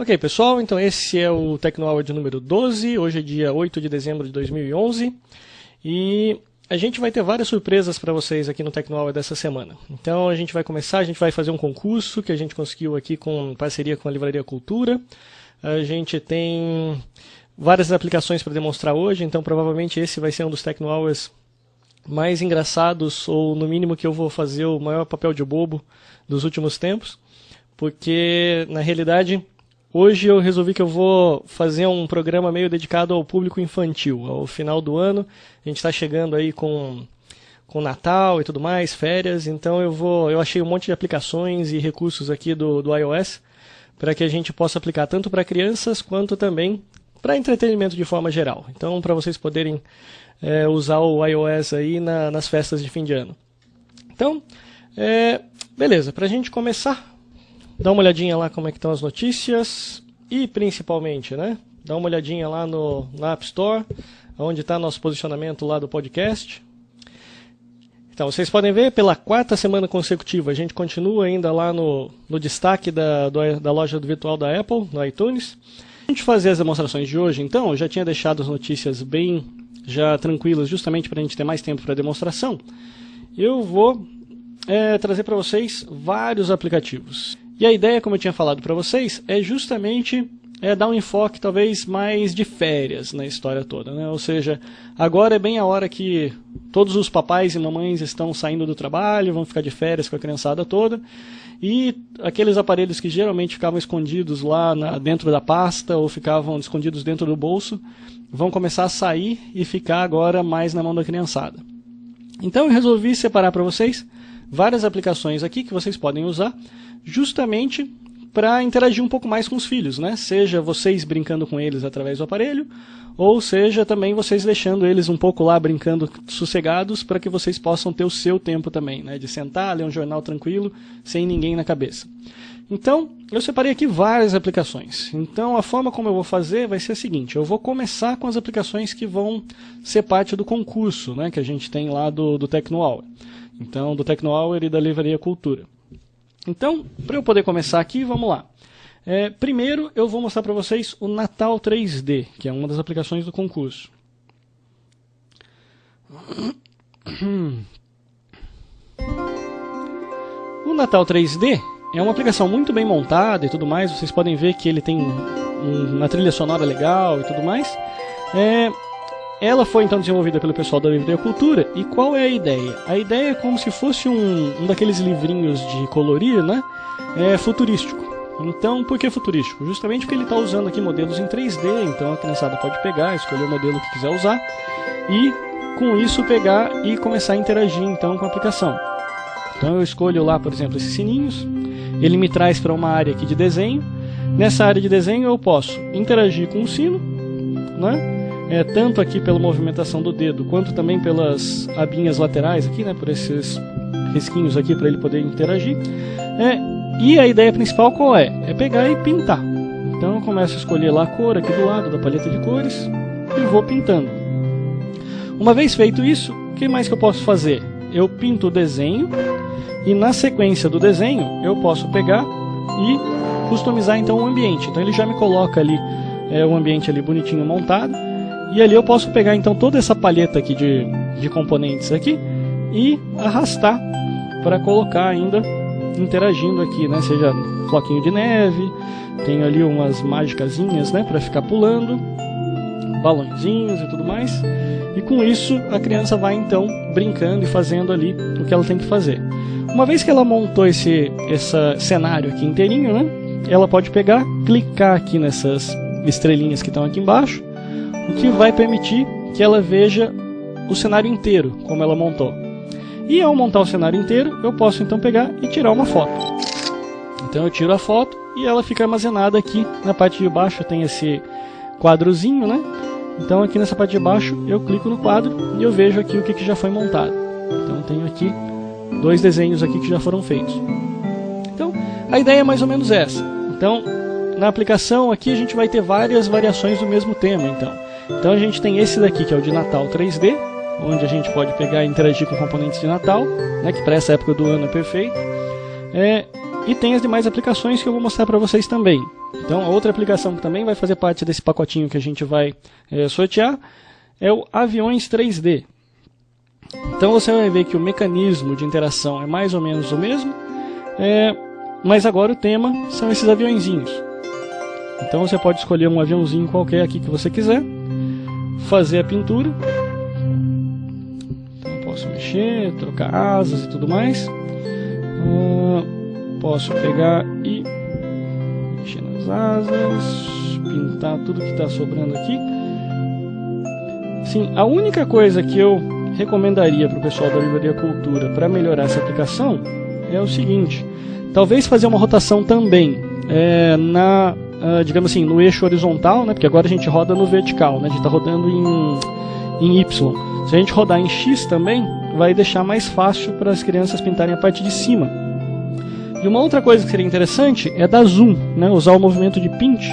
Ok, pessoal, então esse é o Tecno de número 12, hoje é dia 8 de dezembro de 2011 e a gente vai ter várias surpresas para vocês aqui no Tecno dessa semana. Então a gente vai fazer um concurso que a gente conseguiu aqui com parceria com a Livraria Cultura. A gente tem várias aplicações para demonstrar hoje, então provavelmente esse vai ser um dos Tecno mais engraçados, ou no mínimo que eu vou fazer o maior papel de bobo dos últimos tempos, porque na realidade hoje eu resolvi que eu vou fazer um programa meio dedicado ao público infantil. Ao final do ano, a gente está chegando aí com Natal e tudo mais, férias, então eu achei um monte de aplicações e recursos aqui do iOS para que a gente possa aplicar tanto para crianças quanto também para entretenimento de forma geral. Então, para vocês poderem usar o iOS aí nas festas de fim de ano. Então, beleza, para a gente começar, dá uma olhadinha lá como é que estão as notícias e principalmente, dá uma olhadinha lá na App Store, onde está nosso posicionamento lá do podcast. Então, vocês podem ver, pela 4ª semana consecutiva, a gente continua ainda lá no destaque da loja virtual da Apple, no iTunes. A gente fazer as demonstrações de hoje, então, eu já tinha deixado as notícias bem já tranquilas, justamente para a gente ter mais tempo para a demonstração. Eu vou trazer para vocês vários aplicativos. E a ideia, como eu tinha falado para vocês, é justamente dar um enfoque talvez mais de férias na história toda, Ou seja, agora é bem a hora que todos os papais e mamães estão saindo do trabalho, vão ficar de férias com a criançada toda, e aqueles aparelhos que geralmente ficavam escondidos lá dentro da pasta ou ficavam escondidos dentro do bolso, vão começar a sair e ficar agora mais na mão da criançada. Então eu resolvi separar para vocês várias aplicações aqui que vocês podem usar justamente para interagir um pouco mais com os filhos, Seja vocês brincando com eles através do aparelho, ou seja também vocês deixando eles um pouco lá brincando sossegados para que vocês possam ter o seu tempo também, de sentar, ler um jornal tranquilo, sem ninguém na cabeça. Então, eu separei aqui várias aplicações. Então, a forma como eu vou fazer vai ser a seguinte: eu vou começar com as aplicações que vão ser parte do concurso, que a gente tem lá do Tecno Hour. Então, do Tecno Hour e da Livraria Cultura. Então, para eu poder começar aqui, vamos lá. Primeiro, eu vou mostrar para vocês o Natal 3D, que é uma das aplicações do concurso. O Natal 3D é uma aplicação muito bem montada e tudo mais. Vocês podem ver que ele tem uma trilha sonora legal e tudo mais. Ela foi então desenvolvida pelo pessoal da Livraria Cultura. E qual é a ideia? A ideia é como se fosse um daqueles livrinhos de colorir, futurístico. Então, por que futurístico? Justamente porque ele está usando aqui modelos em 3D, então a criançada pode pegar, escolher o modelo que quiser usar e com isso pegar e começar a interagir então com a aplicação. Então eu escolho lá, por exemplo, esses sininhos, ele me traz para uma área aqui de desenho. Nessa área de desenho eu posso interagir com o sino, tanto aqui pela movimentação do dedo, quanto também pelas abinhas laterais aqui, por esses risquinhos aqui para ele poder interagir. E a ideia principal qual é? É pegar e pintar. Então eu começo a escolher lá a cor aqui do lado da paleta de cores e vou pintando. Uma vez feito isso, o que mais que eu posso fazer? Eu pinto o desenho e na sequência do desenho eu posso pegar e customizar então o ambiente. Então ele já me coloca ali o ambiente ali bonitinho montado. E ali eu posso pegar então toda essa paleta aqui de componentes aqui e arrastar para colocar ainda interagindo aqui, seja floquinho de neve, tenho ali umas mágicazinhas, para ficar pulando, balãozinhos e tudo mais. E com isso a criança vai então brincando e fazendo ali o que ela tem que fazer. Uma vez que ela montou esse cenário aqui inteirinho, ela pode pegar, clicar aqui nessas estrelinhas que estão aqui embaixo, o que vai permitir que ela veja o cenário inteiro, como ela montou. E ao montar o cenário inteiro, eu posso então pegar e tirar uma foto. Então eu tiro a foto e ela fica armazenada aqui na parte de baixo. Tem esse quadrozinho, Então aqui nessa parte de baixo eu clico no quadro e eu vejo aqui o que já foi montado. Então eu tenho aqui 2 desenhos aqui que já foram feitos. Então a ideia é mais ou menos essa. Então na aplicação aqui a gente vai ter várias variações do mesmo tema. Então a gente tem esse daqui que é o de Natal 3D, onde a gente pode pegar e interagir com componentes de Natal, que para essa época do ano é perfeito. E tem as demais aplicações que eu vou mostrar para vocês também. Então, a outra aplicação que também vai fazer parte desse pacotinho que a gente vai sortear é o Aviões 3D. Então, você vai ver que o mecanismo de interação é mais ou menos o mesmo, mas agora o tema são esses aviõezinhos. Então, você pode escolher um aviãozinho qualquer aqui que você quiser, fazer a pintura. Então, eu posso mexer, trocar asas e tudo mais. Posso pegar e mexer nas asas, pintar tudo que está sobrando aqui. Sim, a única coisa que eu recomendaria para o pessoal da Livraria Cultura para melhorar essa aplicação é o seguinte: talvez fazer uma rotação também digamos assim, no eixo horizontal, né? Porque agora a gente roda no vertical, né? A gente está rodando em Y. Se a gente rodar em X também, vai deixar mais fácil para as crianças pintarem a parte de cima. E uma outra coisa que seria interessante é dar zoom, né? Usar o movimento de Pint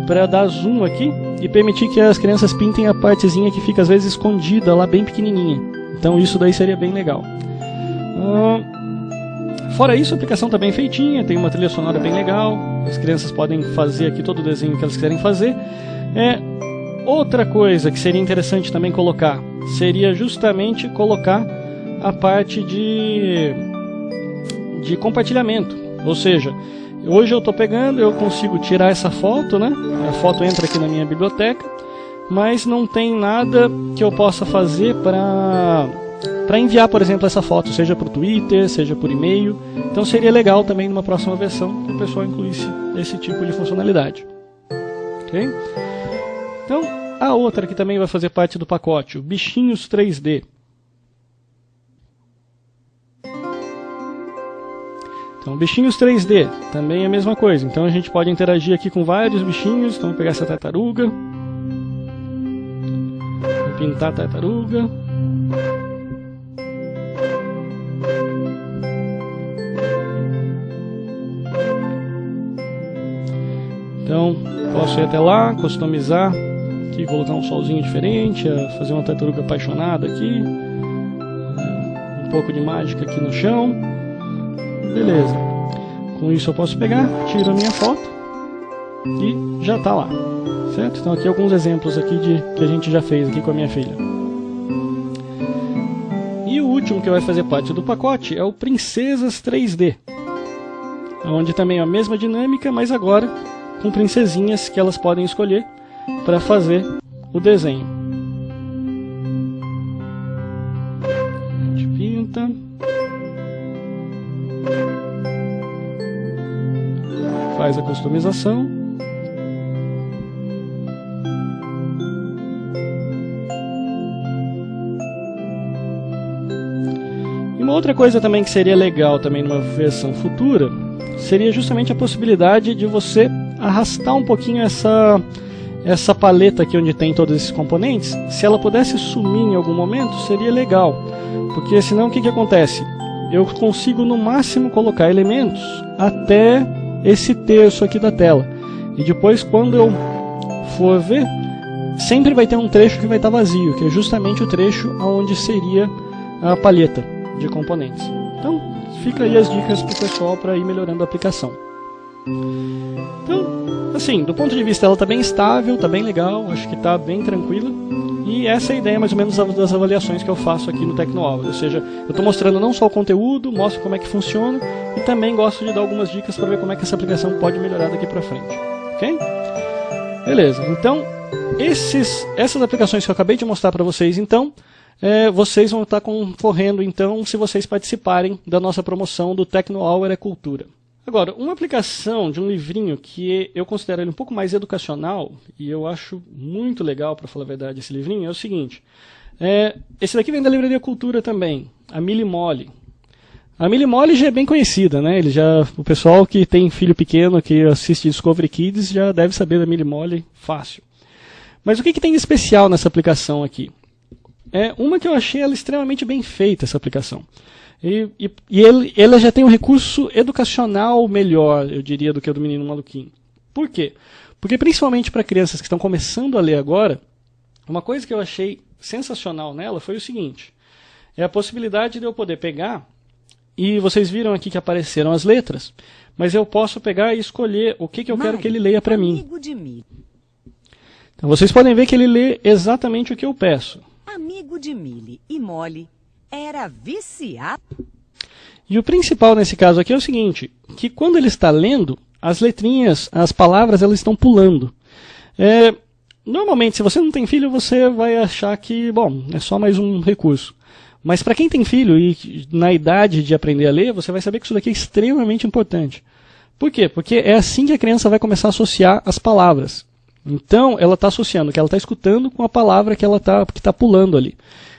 para dar zoom aqui e permitir que as crianças pintem a partezinha que fica às vezes escondida lá bem pequenininha. Então isso daí seria bem legal. Fora isso, a aplicação está bem feitinha, tem uma trilha sonora bem legal, as crianças podem fazer aqui todo o desenho que elas quiserem fazer. Outra coisa que seria interessante também colocar seria justamente colocar a parte de compartilhamento. Ou seja, hoje eu estou pegando, eu consigo tirar essa foto, né? A foto entra aqui na minha biblioteca, mas não tem nada que eu possa fazer para enviar, por exemplo, essa foto, seja por Twitter, seja por e-mail. Então seria legal também numa próxima versão que o pessoal incluísse esse tipo de funcionalidade. Ok? Então, a outra que também vai fazer parte do pacote, o Bichinhos 3D. Então, Bichinhos 3D, também é a mesma coisa. Então a gente pode interagir aqui com vários bichinhos. Então, vou pegar essa tartaruga. Vou pintar a tartaruga. Então, posso ir até lá, customizar, aqui colocar um solzinho diferente, fazer uma tartaruga apaixonada aqui, um pouco de mágica aqui no chão. Beleza. Com isso eu posso pegar, tiro a minha foto e já está lá, certo? Então aqui alguns exemplos aqui que a gente já fez aqui com a minha filha. E o último que vai fazer parte do pacote é o Princesas 3D, onde também é a mesma dinâmica, mas agora com princesinhas que elas podem escolher para fazer o desenho. A gente pinta. Faz a customização. E uma outra coisa também que seria legal também numa versão futura seria justamente a possibilidade de você arrastar um pouquinho essa paleta aqui onde tem todos esses componentes. Se ela pudesse sumir em algum momento, seria legal, porque senão o que acontece? Eu consigo no máximo colocar elementos até esse terço aqui da tela, e depois quando eu for ver, sempre vai ter um trecho que vai estar vazio, que é justamente o trecho onde seria a paleta de componentes. Então fica aí as dicas para o pessoal para ir melhorando a aplicação. Então, assim, do ponto de vista ela está bem estável, está bem legal, acho que está bem tranquila. E essa é a ideia mais ou menos das avaliações que eu faço aqui no TecnoAula. Ou seja, eu estou mostrando não só o conteúdo, mostro como é que funciona e também gosto de dar algumas dicas para ver como é que essa aplicação pode melhorar daqui para frente. Ok? Beleza, então essas aplicações que eu acabei de mostrar para vocês, então, vocês vão estar concorrendo então se vocês participarem da nossa promoção do TecnoAula é Cultura. Agora, uma aplicação de um livrinho que eu considero ele um pouco mais educacional, e eu acho muito legal, para falar a verdade, esse livrinho, é o seguinte. Esse daqui vem da Livraria Cultura também, a Mili Moli. A Mili Moli já é bem conhecida, né? O pessoal que tem filho pequeno, que assiste Discovery Kids, já deve saber da Mili Moli fácil. Mas o que tem de especial nessa aplicação aqui? Uma que eu achei ela extremamente bem feita, essa aplicação. Ela já tem um recurso educacional melhor, eu diria, do que o do Menino Maluquinho. Por quê? Porque principalmente para crianças que estão começando a ler agora, uma coisa que eu achei sensacional nela foi o seguinte: é a possibilidade de eu poder pegar, e vocês viram aqui que apareceram as letras, mas eu posso pegar e escolher o que eu quero que ele leia para mim. Então vocês podem ver que ele lê exatamente o que eu peço. Amigo de Millie e Molly era viciado. E o principal nesse caso aqui é o seguinte, que quando ele está lendo, as letrinhas, as palavras, elas estão pulando. Normalmente, se você não tem filho, você vai achar que, bom, é só mais um recurso. Mas para quem tem filho e na idade de aprender a ler, você vai saber que isso daqui é extremamente importante. Por quê? Porque é assim que a criança vai começar a associar as palavras. Então, ela está associando o que ela está escutando com a palavra que ela está pulando ali.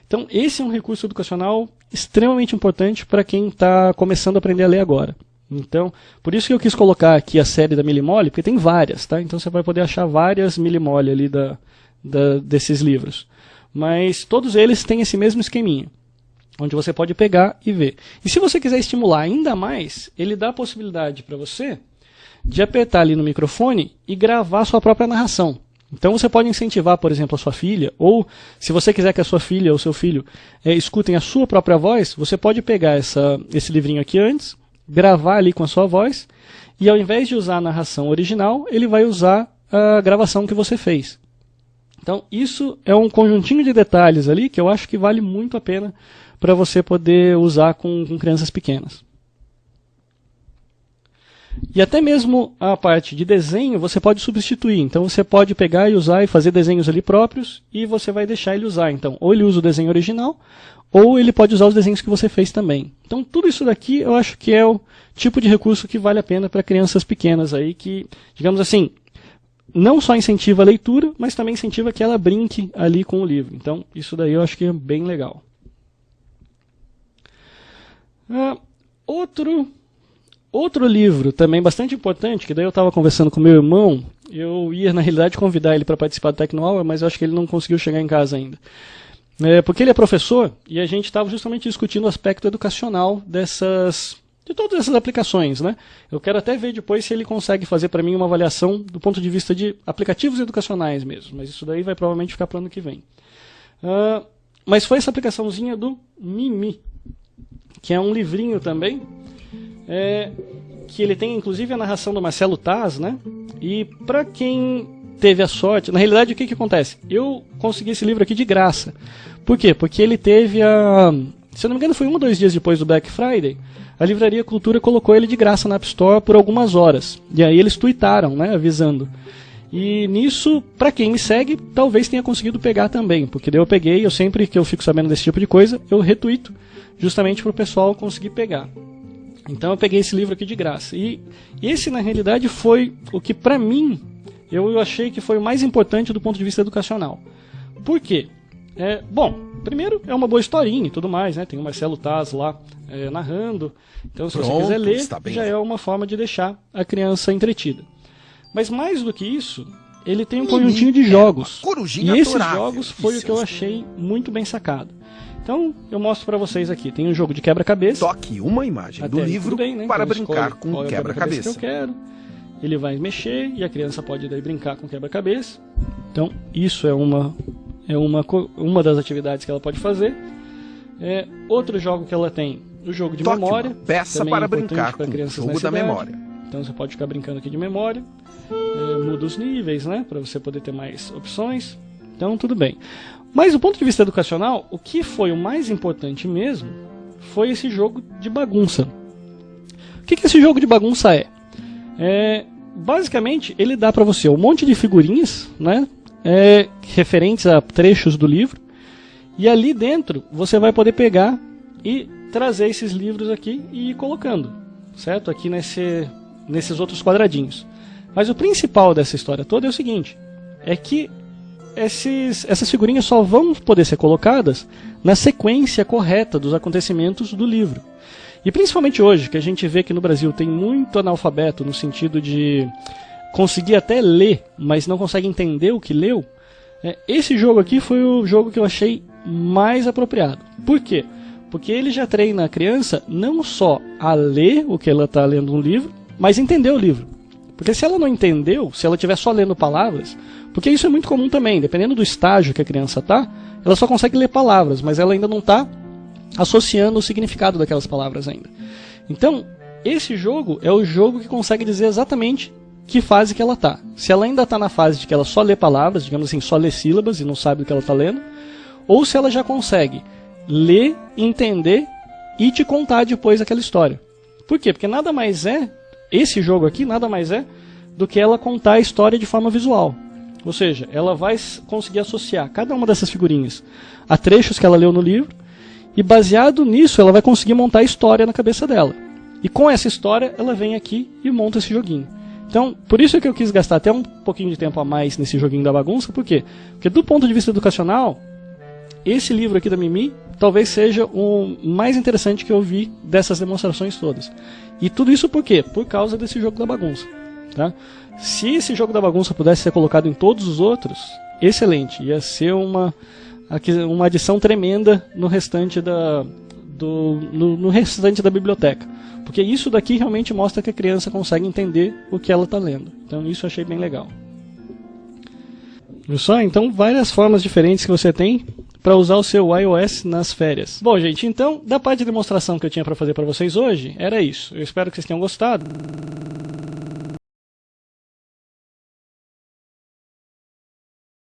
Então, esse é um recurso educacional extremamente importante para quem está começando a aprender a ler agora. Então, por isso que eu quis colocar aqui a série da Millie Molly, porque tem várias, tá? Então você vai poder achar várias Millie Molly ali desses livros. Mas todos eles têm esse mesmo esqueminha, onde você pode pegar e ver. E se você quiser estimular ainda mais, ele dá a possibilidade para você de apertar ali no microfone e gravar sua própria narração. Então você pode incentivar, por exemplo, a sua filha, ou se você quiser que a sua filha ou seu filho escutem a sua própria voz, você pode pegar esse livrinho aqui antes, gravar ali com a sua voz, e ao invés de usar a narração original, ele vai usar a gravação que você fez. Então isso é um conjuntinho de detalhes ali que eu acho que vale muito a pena para você poder usar com crianças pequenas. E até mesmo a parte de desenho você pode substituir. Então você pode pegar e usar e fazer desenhos ali próprios e você vai deixar ele usar. Então, ou ele usa o desenho original, ou ele pode usar os desenhos que você fez também. Então tudo isso daqui eu acho que é o tipo de recurso que vale a pena para crianças pequenas aí, que, digamos assim, não só incentiva a leitura, mas também incentiva que ela brinque ali com o livro. Então isso daí eu acho que é bem legal. Outro livro também bastante importante, que daí eu estava conversando com meu irmão, eu ia na realidade convidar ele para participar do Tecnoaula, mas eu acho que ele não conseguiu chegar em casa ainda. Porque ele é professor e a gente estava justamente discutindo o aspecto educacional de todas essas aplicações, né? Eu quero até ver depois se ele consegue fazer para mim uma avaliação do ponto de vista de aplicativos educacionais mesmo, mas isso daí vai provavelmente ficar para o ano que vem. Mas foi essa aplicaçãozinha do Mimi, que é um livrinho também, que ele tem inclusive a narração do Marcelo Taz, né? E para quem teve a sorte, na realidade o que acontece? Eu consegui esse livro aqui de graça. Por quê? Porque ele teve se eu não me engano foi 1 ou 2 dias depois do Black Friday, a Livraria Cultura colocou ele de graça na App Store por algumas horas. E aí eles tuitaram, né, avisando. E nisso, para quem me segue, talvez tenha conseguido pegar também, porque daí eu peguei, eu sempre que eu fico sabendo desse tipo de coisa, eu retuito, justamente para o pessoal conseguir pegar. Então eu peguei esse livro aqui de graça. E esse, na realidade, foi o que, para mim, eu achei que foi o mais importante do ponto de vista educacional. Por quê? Bom, primeiro é uma boa historinha e tudo mais, né? Tem o Marcelo Taz lá narrando. Então, se você quiser ler, já é uma forma de deixar a criança entretida. Mas mais do que isso, ele tem um conjuntinho de jogos. E esses jogos foi o que eu achei muito bem sacado. Então, eu mostro para vocês aqui. Tem um jogo de quebra-cabeça. Toque uma imagem do livro bem, né? Para então, brincar com o quebra-cabeça. Que eu quero. Ele vai mexer e a criança pode daí brincar com o quebra-cabeça. Então, isso é uma das atividades que ela pode fazer. Outro jogo que ela tem, o jogo de memória. Uma peça para brincar com o jogo da memória. Então você pode ficar brincando aqui de memória. Muda os níveis, né? Para você poder ter mais opções. Então tudo bem. Mas do ponto de vista educacional, o que foi o mais importante mesmo foi esse jogo de bagunça. O que esse jogo de bagunça é? Basicamente, ele dá para você um monte de figurinhas, né? Referentes a trechos do livro. E ali dentro você vai poder pegar e trazer esses livros aqui e ir colocando, certo? Aqui nesses outros quadradinhos. Mas o principal dessa história toda é o seguinte, é que essas figurinhas só vão poder ser colocadas na sequência correta dos acontecimentos do livro. E principalmente hoje, que a gente vê que no Brasil tem muito analfabeto no sentido de conseguir até ler, mas não consegue entender o que leu, esse jogo aqui foi o jogo que eu achei mais apropriado. Por quê? Porque ele já treina a criança não só a ler o que ela está lendo no livro, mas entender o livro. Porque se ela não entendeu, se ela estiver só lendo palavras, porque isso é muito comum também, dependendo do estágio que a criança está, ela só consegue ler palavras, mas ela ainda não está associando o significado daquelas palavras ainda. Então, esse jogo é o jogo que consegue dizer exatamente que fase que ela tá. Se ela ainda tá na fase de que ela só lê palavras, digamos assim, só lê sílabas e não sabe o que ela tá lendo, ou se ela já consegue ler, entender e te contar depois aquela história. Por quê? Porque nada mais é, esse jogo aqui nada mais é do que ela contar a história de forma visual. Ou seja, ela vai conseguir associar cada uma dessas figurinhas a trechos que ela leu no livro, e baseado nisso ela vai conseguir montar a história na cabeça dela. E com essa história ela vem aqui e monta esse joguinho. Então, por isso é que eu quis gastar até um pouquinho de tempo a mais nesse joguinho da bagunça. Por quê? Porque do ponto de vista educacional, esse livro aqui da Mimi talvez seja o mais interessante que eu vi dessas demonstrações todas. E tudo isso por quê? Por causa desse jogo da bagunça. Tá? Se esse jogo da bagunça pudesse ser colocado em todos os outros, excelente. Ia ser uma adição tremenda no restante no restante da biblioteca. Porque isso daqui realmente mostra que a criança consegue entender o que ela está lendo. Então isso eu achei bem legal. Viu só? Então várias formas diferentes que você tem para usar o seu iOS nas férias. Bom, gente, então da parte de demonstração que eu tinha para fazer para vocês hoje, era isso. Eu espero que vocês tenham gostado.